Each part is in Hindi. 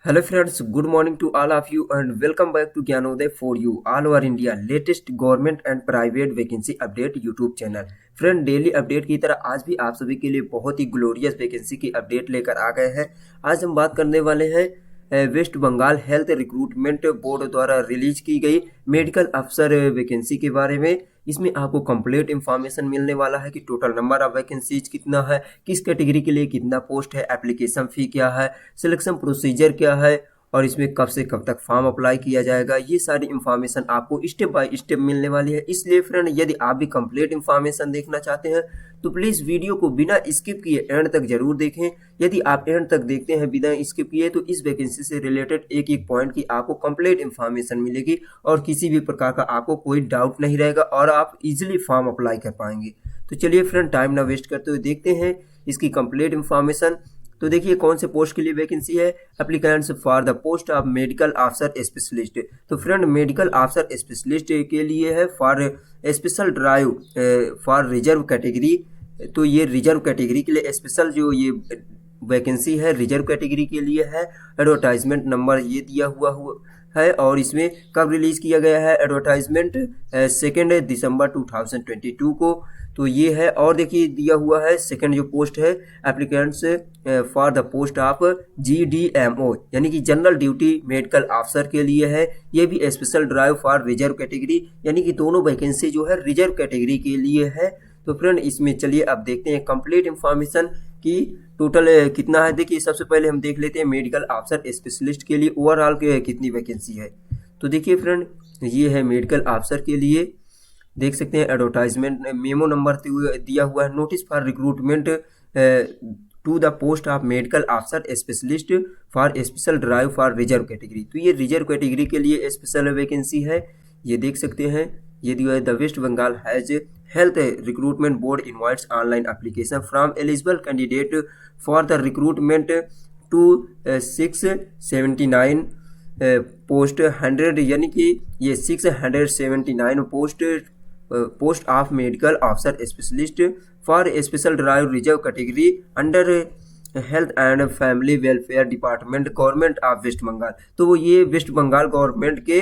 Hello friends, good morning to all of you and welcome back to Gyanodaya for you all over India latest government and private vacancy update YouTube channel. Friend daily update की तरह आज भी आप सभी के लिए बहुत ही ग्लोरियस वैकेंसी की अपडेट लेकर आ गए हैं। आज हम बात करने वाले हैं West Bengal health recruitment board द्वारा रिलीज की गई मेडिकल अफसर वैकेंसी के बारे में। इसमें आपको कंप्लीट इंफॉर्मेशन मिलने वाला है कि टोटल नंबर ऑफ वैकेंसीज कितना है, किस कैटेगरी के लिए कितना पोस्ट है, एप्लीकेशन फी क्या है, सिलेक्शन प्रोसीजर क्या है और इसमें कब से कब तक फॉर्म अप्लाई किया जाएगा। ये सारी इंफॉर्मेशन आपको स्टेप बाय स्टेप मिलने वाली है। इसलिए फ्रेंड यदि आप भी कंप्लीट इंफॉर्मेशन देखना चाहते हैं तो प्लीज़ वीडियो को बिना स्किप किए एंड तक जरूर देखें। यदि आप एंड तक देखते हैं बिना स्किप किए तो इस वैकेंसी से रिलेटेड एक एक पॉइंट की आपको कंप्लीट इंफॉर्मेशन मिलेगी और किसी भी प्रकार का आपको कोई डाउट नहीं रहेगा और आप इजीली फॉर्म अप्लाई कर पाएंगे। तो चलिए फ्रेंड टाइम ना वेस्ट करते हुए देखते हैं इसकी कंप्लीट इंफॉर्मेशन। तो देखिए कौन से पोस्ट के लिए वैकेंसी है। Applicants for the post of medical officer specialist. तो फ्रेंड मेडिकल ऑफिसर स्पेशलिस्ट के लिए है for special drive for reserve category. तो ये रिजर्व कैटेगरी के लिए स्पेशल जो ये वैकेंसी है रिजर्व कैटेगरी के लिए है। एडवर्टाइजमेंट नंबर ये दिया हुआ है और इसमें कब रिलीज किया गया है एडवर्टाइजमेंट 2 दिसंबर 2022 को। तो ये है और देखिए दिया हुआ है सेकंड जो पोस्ट है applicants for the post of GDMO यानी कि जनरल ड्यूटी मेडिकल ऑफिसर के लिए है। ये भी special drive for reserve category यानी कि दोनों वैकेंसी जो है रिजर्व कैटेगरी के लिए है। तो फ्रेंड इसमें चलिए अब देखते हैं कंप्लीट इंफॉर्मेशन की टोटल कितना है। देखिए सबसे पहले हम देख लेते हैं मेडिकल ऑफिसर स्पेशलिस्ट के लिए ओवरऑल के कितनी वैकेंसी है। तो देखिए फ्रेंड ये है मेडिकल ऑफिसर के लिए, देख सकते हैं एडवर्टाइजमेंट मेमो नंबर दिया हुआ है। Notice for recruitment to the post of medical officer specialist for special drive for reserve category. तो ये रिजर्व कैटेगरी के लिए स्पेशल वैकेंसी है। ये देख सकते हैं ये दिया है the West Bengal has health recruitment board invites online application from eligible candidate for the recruitment to 679 post 100 यानी कि ये 679 post of medical officer specialist for special drive reserve category under health and family welfare department government of West Bengal. तो ये वेस्ट बंगाल गवर्नमेंट के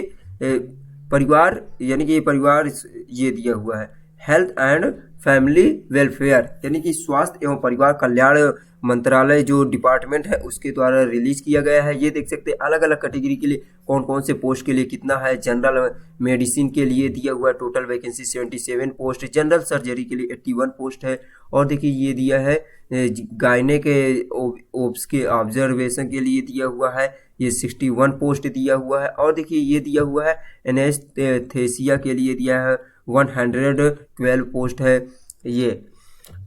परिवार यानी कि परिवार ये दिया हुआ है हेल्थ एंड फैमिली वेलफेयर यानी कि स्वास्थ्य एवं परिवार कल्याण मंत्रालय जो डिपार्टमेंट है उसके द्वारा रिलीज किया गया है। ये देख सकते हैं अलग अलग कैटेगरी के लिए कौन कौन से पोस्ट के लिए कितना है। जनरल मेडिसिन के लिए दिया हुआ है total vacancy 77 post, general surgery के लिए 81 पोस्ट है और देखिए ये दिया है गायने के ओब्स के ऑब्जर्वेशन के लिए दिया हुआ है ये 61 पोस्ट दिया हुआ है और देखिए ये दिया हुआ है एनेस्थेसिया के लिए दिया है 112 पोस्ट है ये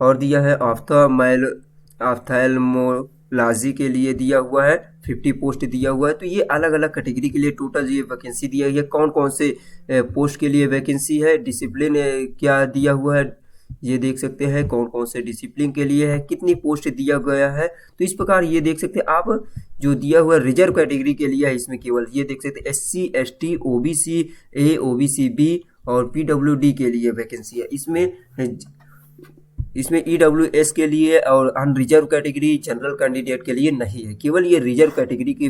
और दिया है ऑफ्थेल्मोलॉजी के लिए दिया हुआ है 50 पोस्ट दिया हुआ है। तो ये अलग अलग कैटेगरी के लिए टोटल ये वैकेंसी दिया गया। कौन कौन से पोस्ट के लिए वैकेंसी है, डिसिप्लिन क्या दिया हुआ है ये देख सकते हैं कौन कौन से डिसिप्लिन के लिए है, कितनी पोस्ट दिया गया है। तो इस प्रकार ये देख सकते हैं आप जो दिया हुआ रिजर्व कैटेगरी के लिए है इसमें केवल ये देख सकते हैं SC ST OBC A OBC B और PWD के लिए वैकेंसी है। इसमें EWS के लिए और अनरिजर्व कैटेगरी जनरल कैंडिडेट के लिए नहीं है, केवल ये रिजर्व कैटेगरी की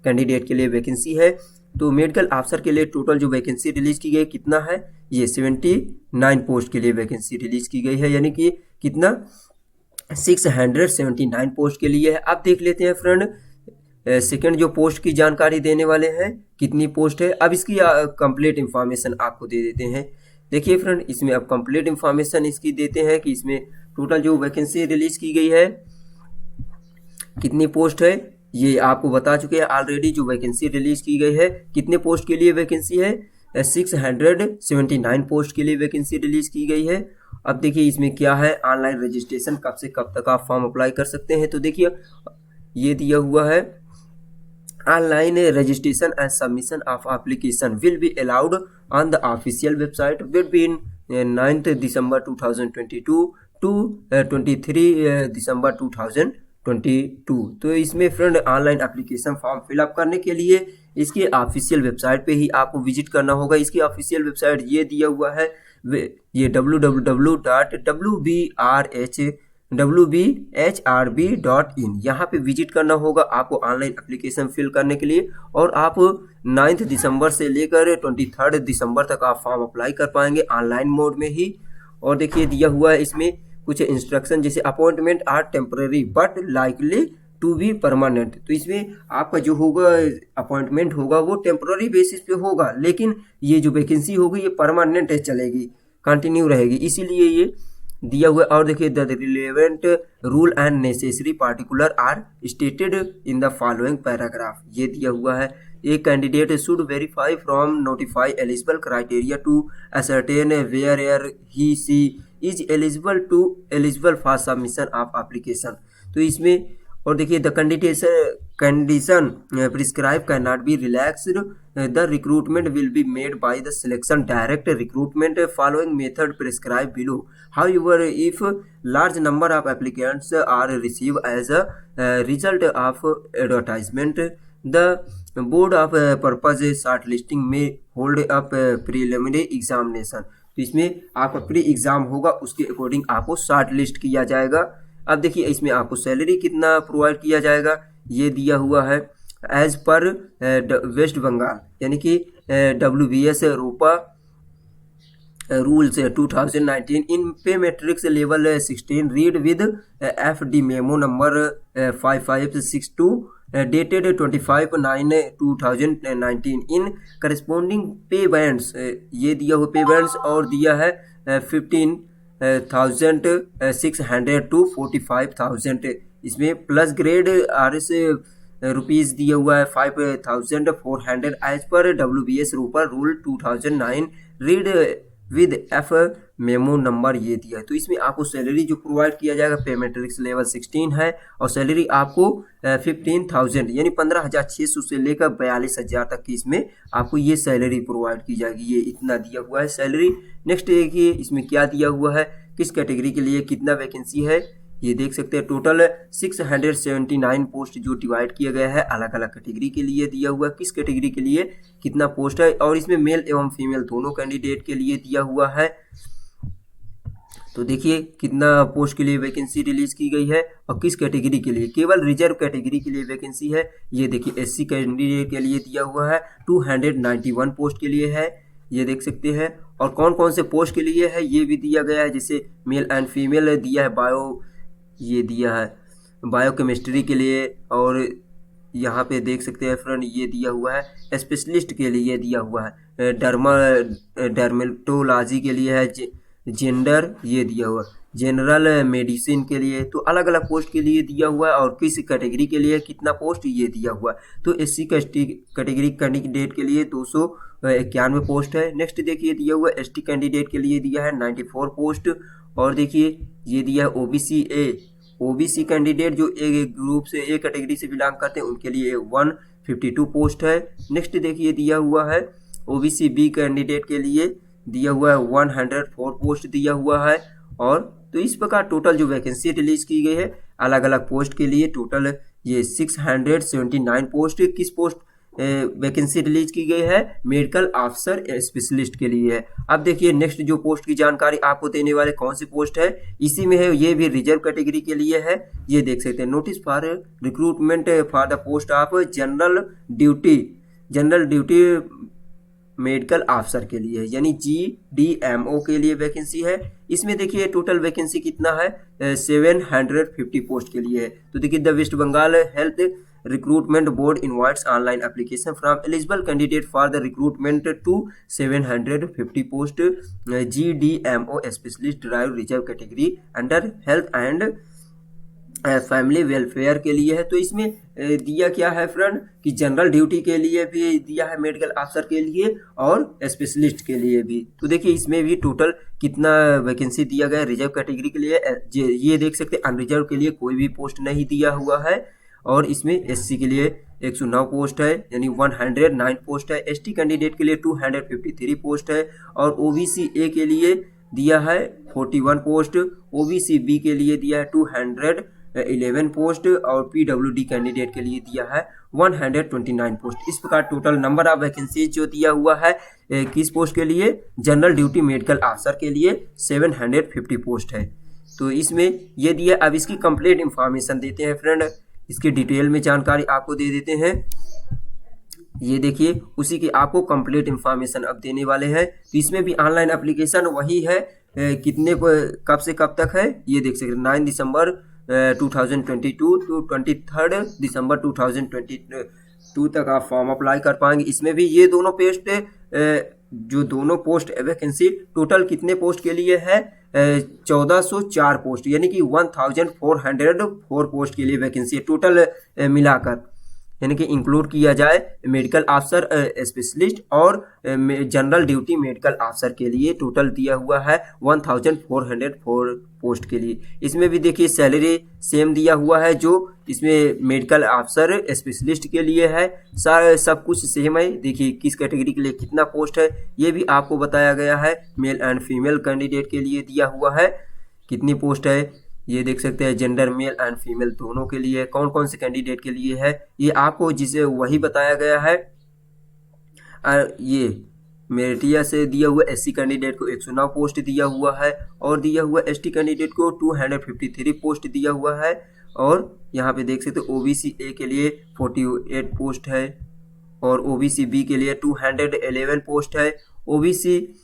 कैंडिडेट के लिए वैकेंसी है। तो मेडिकल ऑफिसर के लिए टोटल जो वैकेंसी रिलीज की गई कितना है ये 79 पोस्ट के लिए वैकेंसी रिलीज की गई है यानी कि कितना 679 पोस्ट के लिए है। अब देख लेते हैं फ्रेंड सेकंड जो पोस्ट की जानकारी देने वाले हैं कितनी पोस्ट है। अब इसकी कंप्लीट इंफॉर्मेशन आपको दे देते हैं। देखिए फ्रेंड इसमें अब कंप्लीट इंफॉर्मेशन इसकी देते हैं कि इसमें टोटल जो वैकेंसी रिलीज की गई है कितनी पोस्ट है ये आपको बता चुके हैं ऑलरेडी। जो वैकेंसी रिलीज की गई है कितने पोस्ट के लिए वैकेंसी है 679 पोस्ट के लिए वैकेंसी रिलीज की गई है। अब देखिए इसमें क्या है ऑनलाइन रजिस्ट्रेशन कब से कब तक आप फॉर्म अप्लाई कर सकते हैं। तो देखिए ये दिया हुआ है online registration and submission of application will be allowed on the official website between 9 December 2022 to 23 December 2022। तो इसमें friend online application form fill up करने के लिए इसके ऑफिशियल वेबसाइट पे ही आपको विजिट करना होगा। इसकी ऑफिशियल वेबसाइट ये दिया हुआ है ये www.wbrh wbhrb.in। यहाँ पे विजिट करना होगा आपको ऑनलाइन एप्लीकेशन फिल करने के लिए, और आप 9 दिसंबर से लेकर 23 दिसंबर तक आप फॉर्म अप्लाई कर पाएंगे ऑनलाइन मोड में ही। और देखिए दिया हुआ है इसमें कुछ इंस्ट्रक्शन, जैसे appointment are temporary but likely to be permanent. तो इसमें आपका जो होगा अपॉइंटमेंट होगा वो टेम्पररी बेसिस पे होगा, लेकिन ये जो वैकेंसी होगी ये परमानेंट चलेगी, कंटिन्यू रहेगी, इसीलिए ये दिया हुआ। और देखिए the relevant rule and necessary particular are stated in the following paragraph, ये दिया हुआ है। A candidate should verify from notify eligible criteria to ascertain where he she is eligible for submission of application। तो इसमें और देखिए the condition prescribe can not be relaxed, the recruitment will be made by the selection direct recruitment following method prescribe below. However if large number of applicants are received as a result of advertisement, the board of purpose shortlisting may hold up preliminary examination। तो इसमें आपका प्री एग्जाम होगा, उसके अकॉर्डिंग आपको शॉर्ट लिस्ट किया जाएगा। अब देखिए इसमें आपको सैलरी कितना प्रोवाइड किया जाएगा, ये दिया हुआ है एज पर वेस्ट बंगाल, यानी कि WBS रूपा रूल्स 2019 इन पे matrix level 16 read with FD memo number 5562 dated 25/9/2019 in corresponding पे बैंड्स, ये दिया हुआ पे बैंड्स और दिया है 15,600 to 45,000। इसमें प्लस ग्रेड RS रुपीज़ दिया हुआ है 5,400 एज पर WBS ROPA rule 2009 read with F memo number, ये दिया है। तो इसमें आपको सैलरी जो प्रोवाइड किया जाएगा पे मैट्रिक्स लेवल 16 है, और सैलरी आपको 15,000 यानी 15,600 से लेकर 42,000 तक की इसमें आपको ये सैलरी प्रोवाइड की जाएगी, ये इतना दिया हुआ है सैलरी। नेक्स्ट देखिए इसमें क्या दिया हुआ है, किस कैटेगरी के लिए कितना वैकेंसी है, ये देख सकते हैं। टोटल 679 पोस्ट जो डिवाइड किया गया है अलग अलग कैटेगरी के लिए दिया हुआ है, किस कैटेगरी के लिए कितना पोस्ट है, और इसमें मेल एवं फीमेल दोनों कैंडिडेट के लिए दिया हुआ है। तो देखिए कितना पोस्ट के लिए वैकेंसी रिलीज की गई है और किस कैटेगरी के लिए, केवल रिजर्व कैटेगरी के लिए वैकेंसी है। ये देखिए SC कैंडिडेट के लिए दिया हुआ है 291 पोस्ट के लिए है, ये देख सकते हैं। और कौन कौन से पोस्ट के लिए है ये भी दिया गया है, जैसे मेल एंड फीमेल दिया है, ये दिया है बायोकेमिस्ट्री के लिए, और यहाँ पे देख सकते हैं फ्रेंड ये दिया हुआ है स्पेशलिस्ट के लिए दिया हुआ है, डर्मेटोलॉजी के लिए है, जेंडर ये दिया हुआ, जनरल मेडिसिन के लिए। तो अलग अलग पोस्ट के लिए दिया हुआ है, और किस कैटेगरी के लिए कितना पोस्ट ये दिया हुआ है। तो SC कैटेगरी कैंडिडेट के लिए 291 पोस्ट है। नेक्स्ट देखिए दिया हुआ ST कैंडिडेट के लिए दिया है 94 पोस्ट, और देखिए ये दिया है OBC कैंडिडेट जो एक ग्रुप से एक कैटेगरी से बिलोंग करते हैं उनके लिए 152 पोस्ट है। नेक्स्ट देखिए दिया हुआ है OBC B कैंडिडेट के लिए दिया हुआ है 104 पोस्ट दिया हुआ है। और तो इस प्रकार टोटल जो वैकेंसी रिलीज की गई है अलग अलग पोस्ट के लिए टोटल ये 679 पोस्ट, किस पोस्ट वैकेंसी रिलीज की गई है, मेडिकल ऑफिसर स्पेशलिस्ट के लिए है। अब देखिए नेक्स्ट जो पोस्ट की जानकारी आपको देने वाले कौन सी पोस्ट है, इसी में है, ये भी रिजर्व कैटेगरी के लिए है। ये देख सकते हैं notice for recruitment for the post of general duty medical officer के लिए, यानी GDMO के लिए वैकेंसी है। इसमें देखिए टोटल वैकेंसी कितना है 750 पोस्ट के लिए है। तो देखिए the West Bengal health recruitment board invites online application from eligible candidate for the recruitment to 750 post GDMO specialist drive reserve category under health and family welfare के लिए है। तो इसमें दिया क्या है फ्रेंड कि जनरल ड्यूटी के लिए भी दिया है, मेडिकल ऑफिसर के लिए और स्पेशलिस्ट के लिए भी। तो देखिए इसमें भी टोटल कितना वैकेंसी दिया गया है रिजर्व कैटेगरी के लिए, ये देख सकते हैं। अनरिजर्व के लिए कोई भी पोस्ट नहीं दिया हुआ है, और इसमें SC के लिए 109 पोस्ट है, यानी 109 पोस्ट है। ST कैंडिडेट के लिए 253 पोस्ट है, और OBC A के लिए दिया है 41 पोस्ट, OBC B के लिए दिया है 211 पोस्ट, और PWD कैंडिडेट के लिए दिया है 129 पोस्ट। इस प्रकार टोटल नंबर ऑफ वैकेंसीज जो दिया हुआ है किस पोस्ट के लिए, जनरल ड्यूटी मेडिकल ऑफिसर के लिए 750 पोस्ट है। तो इसमें ये दिया। अब इसकी कंप्लीट इंफॉर्मेशन देते हैं फ्रेंड, इसकी डिटेल में जानकारी आपको दे देते हैं। ये देखिए उसी की आपको कंप्लीट इंफॉर्मेशन अब देने वाले हैं। तो इसमें भी ऑनलाइन एप्लीकेशन वही है, कितने कब से कब तक है ये देख सकते हैं। 9 दिसंबर 2022 टू 23 दिसंबर 2022 तक आप फॉर्म अप्लाई कर पाएंगे। इसमें भी ये दोनों पोस्ट जो दोनों पोस्ट वैकेंसी टोटल कितने पोस्ट के लिए है, 1404 पोस्ट, यानी कि 1404 पोस्ट के लिए वैकेंसी है टोटल मिलाकर, यानी कि इंक्लूड किया जाए मेडिकल अफसर स्पेशलिस्ट और जनरल ड्यूटी मेडिकल अफसर के लिए टोटल दिया हुआ है 1404 पोस्ट के लिए। इसमें भी देखिए सैलरी सेम दिया हुआ है जो इसमें मेडिकल अफसर स्पेशलिस्ट के लिए है, सारा सब कुछ सेम है। देखिए किस कैटेगरी के लिए कितना पोस्ट है ये भी आपको बताया गया है। मेल एंड फीमेल कैंडिडेट के लिए दिया हुआ है कितनी पोस्ट है, ये देख सकते हैं। जेंडर मेल एंड फीमेल दोनों के लिए कौन कौन से कैंडिडेट के लिए है ये आपको जिसे वही बताया गया है। ये मेरिटिया से दिया हुआ एससी कैंडिडेट को 109 पोस्ट दिया हुआ है और दिया हुआ एसटी कैंडिडेट को 253 पोस्ट दिया हुआ है। और यहाँ पे देख सकते हैं ओबीसी ए के लिए 48 पोस्ट है और ओबीसी बी के लिए 211 पोस्ट है ओबीसी।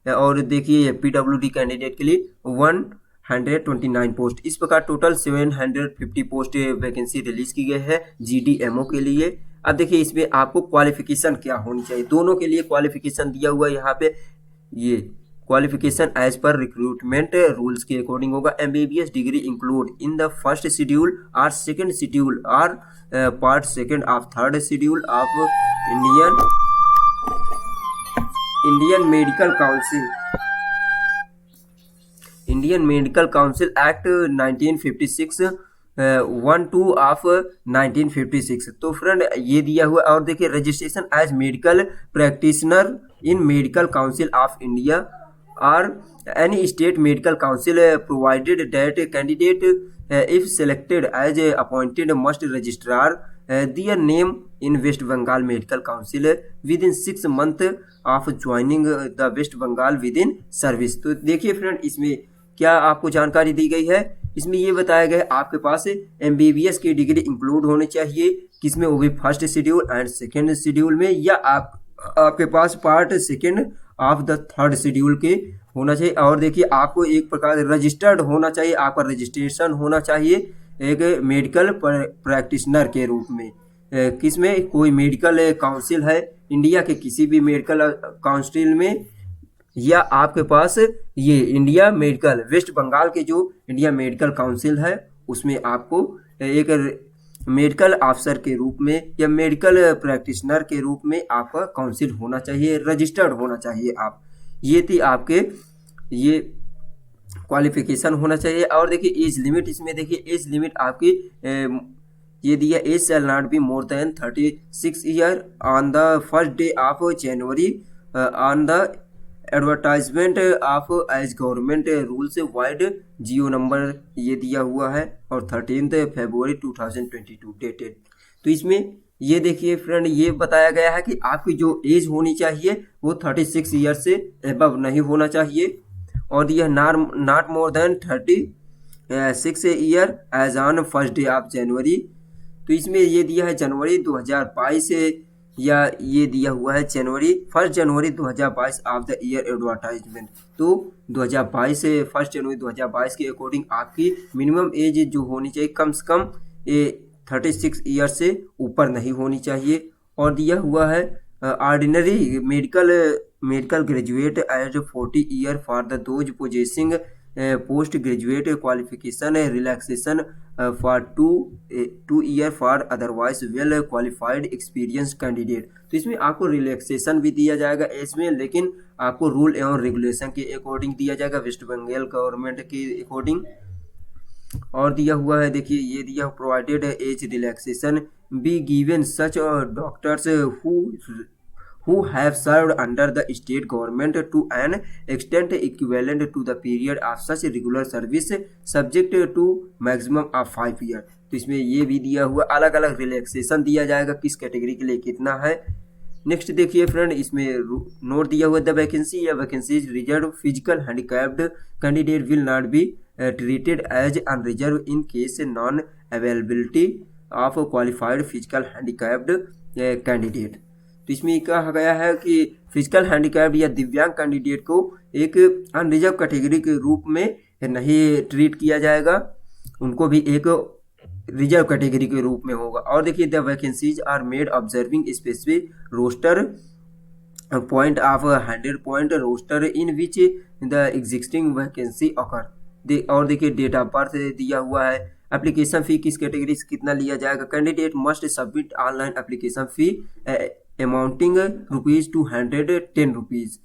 और देखिए पीडब्ल्यूडी कैंडिडेट के लिए 129 पोस्ट। इस प्रकार टोटल 750 पोस्ट वैकेंसी रिलीज की गई है जीडीएमओ के लिए। अब देखिए इसमें आपको क्वालिफिकेशन क्या होनी चाहिए, दोनों के लिए क्वालिफिकेशन दिया हुआ है यहाँ पे। ये क्वालिफिकेशन एज पर रिक्रूटमेंट रूल्स के अकॉर्डिंग होगा। MBBS degree include in the first schedule और सेकंड शेड्यूल और part second of third schedule of Indian medical council act 1956 1-2 of 1956। तो फ्रेंड ये दिया हुआ। और देखिए registration as medical practitioner in medical council of India और any state medical council provided that candidate if selected as appointed must register their name in waste Bengal medical council within 6 month of joining the West Bengal within service. तो देखिए फ्रेंड इसमें क्या आपको जानकारी दी गई है, इसमें ये बताया गया है आपके पास एमबीबीएस की डिग्री इंक्लूड होनी चाहिए, किसमें, वो भी first schedule and second schedule में, या आपके पास part second of the third schedule के होना चाहिए। और देखिए आपको एक प्रकार रजिस्टर्ड होना चाहिए, आपका रजिस्ट्रेशन होना चाहिए एक मेडिकल प्रैक्टिशनर के रूप में। किसमें, कोई मेडिकल काउंसिल है इंडिया के किसी भी मेडिकल काउंसिल में, या आपके पास ये इंडिया मेडिकल वेस्ट बंगाल के जो इंडिया मेडिकल काउंसिल है उसमें आपको एक मेडिकल अफसर के रूप में या मेडिकल प्रैक्टिशनर के रूप में आपका काउंसिल होना चाहिए, रजिस्टर्ड होना चाहिए आप। ये थी आपके ये क्वालिफिकेशन होना चाहिए। और देखिए एज लिमिट, इसमें देखिए एज लिमिट आपकी ये दिया, age shall not be more than 36 year on the first day of January on the advertisement of as government rules vide GO number ये दिया हुआ है और 13 फरवरी 2022 डेटेड। तो इसमें ये देखिए फ्रेंड ये बताया गया है कि आपकी जो एज होनी चाहिए वो 36 ईयर से एबव नहीं होना चाहिए और यह not more than 36 year age on first day of January. तो इसमें ये दिया है जनवरी 2022 या ये दिया हुआ है जनवरी 1 जनवरी 2022 ऑफ द ईयर एडवर्टाइजमेंट। तो 2022 से 1 जनवरी 2022 के अकॉर्डिंग आपकी मिनिमम एज जो होनी चाहिए कम से कम 36 ईयर से ऊपर नहीं होनी चाहिए। और दिया हुआ है ordinary medical graduate age 40 year for the those possessing post graduate qualification relaxation for 2 year for otherwise well qualified experience candidate. तो इसमें आपको रिलैक्सेशन भी दिया जाएगा एज में, लेकिन आपको रूल एवं रेगुलेशन के अकॉर्डिंग दिया जाएगा, वेस्ट बंगाल गवर्नमेंट के अकॉर्डिंग। और दिया हुआ है देखिए ये दिया provided age relaxation be given such doctors who have served under the state government to an extent equivalent to the period of such regular service subject to maximum of 5 years। तो इसमें ये भी दिया हुआ अलग अलग रिलैक्सेशन दिया जाएगा किस कैटेगरी के लिए कितना है। नेक्स्ट देखिए फ्रेंड इसमें नोट दिया हुआ द वैकेंसी या vacancies reserve physical handicapped candidate will not be treated as unreserved in case non-availability of qualified physical handicapped candidate। तो इसमें कहा गया है कि फिजिकल हैंडीकैप्ड या दिव्यांग कैंडिडेट को एक अनरिजर्व कैटेगरी के रूप में नहीं ट्रीट किया जाएगा, उनको भी एक रिजर्व कैटेगरी के रूप में होगा। और देखिए the vacancies are made observing specific roster point of 100 point roster in which the existing vacancy occur. और देखिए डेट ऑफ बर्थ दिया हुआ है। एप्लीकेशन फ़ी किस कैटेगरी से कितना लिया जाएगा। Candidate must submit online application fee amounting ₹210।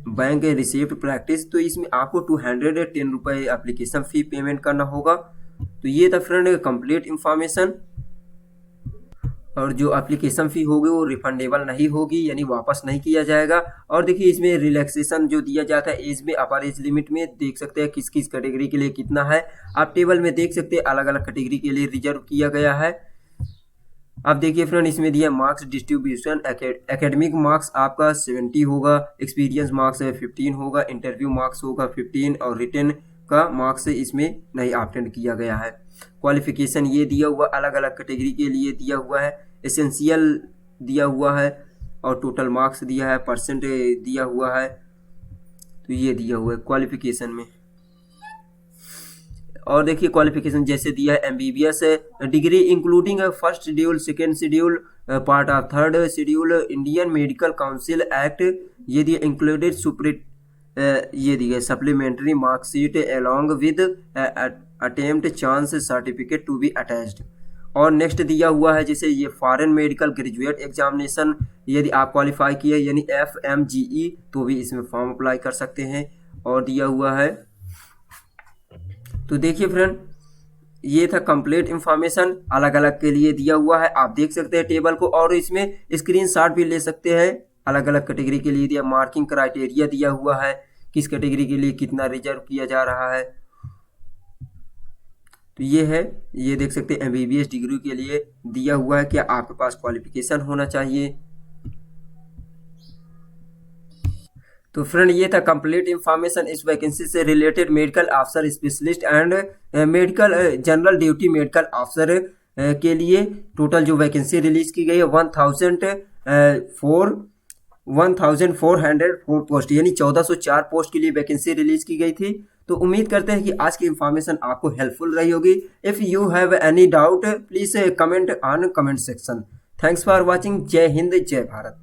Bank receipt practice, तो इसमें आपको 210 रुपये एप्लीकेशन फ़ी पेमेंट करना होगा। तो ये था फ्रेंड कंप्लीट इंफॉर्मेशन। और जो एप्लीकेशन फ़ी होगी वो रिफंडेबल नहीं होगी, यानी वापस नहीं किया जाएगा। और देखिए इसमें रिलैक्सेशन जो दिया जाता है एज में, अपर एज लिमिट में देख सकते हैं किस किस कैटेगरी के लिए कितना है। आप टेबल में देख सकते हैं अलग अलग कैटेगरी के लिए रिजर्व किया गया है। अब देखिए फ्रेंड इसमें दिया मार्क्स डिस्ट्रीब्यूशन। एकेडमिक मार्क्स आपका 70 होगा, एक्सपीरियंस मार्क्स 15 होगा, इंटरव्यू मार्क्स होगा 15 और रिटन का मार्क्स इसमें नहीं ऑप्टेंड किया गया है। क्वालिफिकेशन ये दिया हुआ अलग अलग कैटेगरी के लिए दिया हुआ है। एसेंशियल दिया हुआ है और टोटल मार्क्स दिया है, परसेंट दिया हुआ है। तो ये दिया हुआ है क्वालिफिकेशन में। और देखिए क्वालिफिकेशन जैसे दिया है MBBS degree including first schedule, second schedule, part of third schedule, Indian medical council act, ये दिया इंक्लूडेड ये दिया supplementary marksheet along with attempt chance certificate to be attached. और नेक्स्ट दिया हुआ है जैसे ये फॉरेन मेडिकल ग्रेजुएट एग्जामिनेशन, यदि आप क्वालिफाई किए यानी FMGE तो भी इसमें फॉर्म अप्लाई कर सकते हैं। और दिया हुआ है, तो देखिए फ्रेंड ये था कंप्लीट इंफॉर्मेशन अलग अलग के लिए दिया हुआ है। आप देख सकते हैं टेबल को और इसमें स्क्रीनशॉट भी ले सकते हैं। अलग अलग कैटेगरी के लिए दिया, मार्किंग क्राइटेरिया दिया हुआ है, किस कैटेगरी के लिए कितना रिजर्व किया जा रहा है। तो ये है, ये देख सकते हैं MBBS डिग्री के लिए दिया हुआ है कि आपके पास क्वालिफिकेशन होना चाहिए। तो फ्रेंड ये था कंप्लीट इंफॉर्मेशन इस वैकेंसी से related. Medical officer specialist and medical general duty medical officer के लिए टोटल जो वैकेंसी रिलीज की गई है 1404 पोस्ट, यानी 1404 पोस्ट के लिए वैकेंसी रिलीज की गई थी। तो उम्मीद करते हैं कि आज की इंफॉर्मेशन आपको हेल्पफुल रही होगी। If you have any doubt please comment on comment section. Thanks for watching. जय हिंद, जय भारत।